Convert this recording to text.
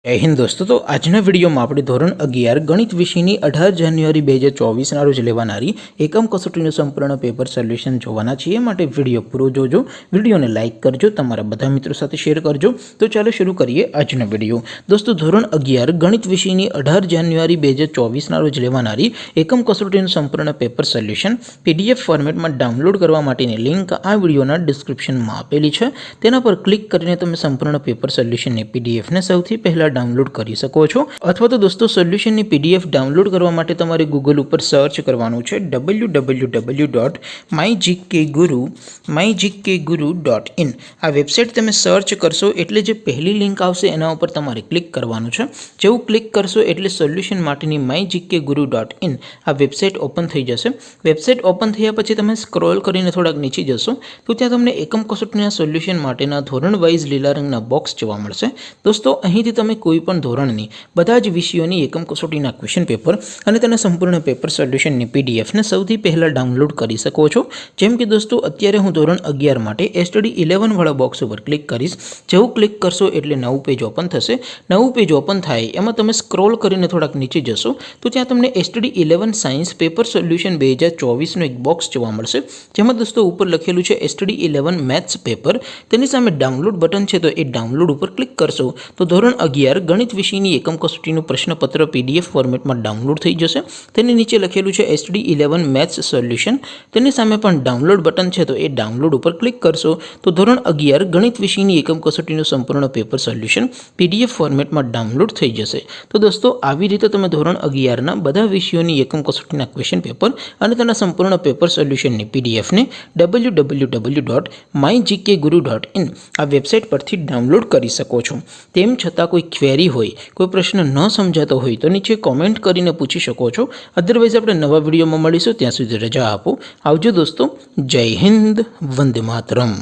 जय हिंद दोस्तों। तो આજના વિડીયોમાં આપણે ધોરણ 11 ગણિત વિષયની 18 જાન્યુઆરી 2024ના રોજ લેવાનારી એકમ કસોટીનું સંપૂર્ણ પેપર સોલ્યુશન જોવાના છીએ। માટે વિડીયો પૂરો જોજો, વિડીયોને લાઇક કરજો, તમારા બધા મિત્રો સાથે શેર કરજો। તો ચાલો શરૂ કરીએ આજનો વિડીયો। દોસ્તો ધોરણ 11 ગણિત વિષયની 18 જાન્યુઆરી 2024ના રોજ લેવાનારી એકમ કસોટીનું સંપૂર્ણ પેપર સોલ્યુશન PDF ફોર્મેટમાં ડાઉનલોડ કરવા માટેની લિંક આ વિડીયોના ડિસ્ક્રિપ્શનમાં આપેલી છે। તેના પર ક્લિક કરીને તમે સંપૂર્ણ પેપર સોલ્યુશનની PDF ને સૌથી પહેલા डाउनलॉड કરી શકો છો। અથવા તો દોસ્તો સોલ્યુશનની PDF ડાઉનલોડ કરવા માટે તમારે ગૂગલ ઉપર સર્ચ કરવાનું છે www.mygkguru.in। આ વેબસાઇટ તમે સર્ચ કરશો એટલે જે પહેલી લિંક આવશે એના ઉપર તમારે ક્લિક કરવાનું છે। જેવું ક્લિક કરશો એટલે સોલ્યુશન માટેની mygkguru.in આ વેબસાઇટ ઓપન થઈ જશે। વેબસાઇટ ઓપન થયા પછી તમે સ્ક્રોલ કરીને થોડાક નીચે જશો તો ત્યાં તમને એકમ કસોટીના સોલ્યુશન માટેના ધોરણ વાઇઝ લીલા રંગના બોક્સ જોવા મળશે। દોસ્તો અહીંથી તમે કોઈપણ ધોરણની બધા જ વિષયોની એકમ કસોટીના ક્વેશ્ચન પેપર અને તેના સંપૂર્ણ પેપર સોલ્યુશનની PDF ને સૌથી પહેલાં ડાઉનલોડ કરી શકો છો। જેમ કે દોસ્તો અત્યારે હું ધોરણ 11 માટે STD 11 વાળા બોક્સ ઉપર ક્લિક કરીશ। જેવું ક્લિક કરશો એટલે નવું પેજ ઓપન થશે। નવું પેજ ઓપન થાય એમાં તમે સ્ક્રોલ કરીને થોડાક નીચે જશો તો ત્યાં તમને STD 11 સાયન્સ પેપર સોલ્યુશન 2024નું એક બોક્સ જોવા મળશે। જેમાં દોસ્તો ઉપર લખેલું છે STD 11 મેથ્સ પેપર। તેની સામે ડાઉનલોડ બટન છે તો એ ડાઉનલોડ ઉપર ક્લિક કરશો તો ધોરણ 11 ગણિત વિષયની એકમ કસોટીનું પ્રશ્નપત્ર PDF ફોર્મેટમાં ડાઉનલોડ થઈ જશે। તેની નીચે લખેલું છે STD 11 મેથ્સ સોલ્યુશન। તેની સામે પણ ડાઉનલોડ બટન છે તો એ ડાઉનલોડ ઉપર ક્લિક કરશો તો ધોરણ 11 ગણિત વિષયની એકમ કસોટીનું સંપૂર્ણ પેપર સોલ્યુશન PDF ફોર્મેટમાં ડાઉનલોડ થઈ જશે। તો દોસ્તો આવી રીતે તમે ધોરણ 11ના બધા વિષયોની એકમ કસોટીના ક્વેશ્ચન પેપર અને તેના સંપૂર્ણ પેપર સોલ્યુશનની PDF ને www.mygkguru.in આ વેબસાઇટ પરથી ડાઉનલોડ કરી શકો છો। તેમ છતાં કોઈ ક્વેરી હોય, કોઈ પ્રશ્ન ન સમજાતો હોય તો નીચે કોમેન્ટ કરીને પૂછી શકો છો। અધરવાઇઝ આપણે નવા વિડીયોમાં મળીશું, ત્યાં સુધી રજા આપો। આવજો દોસ્તો। જય હિન્દ, વંદે માતરમ।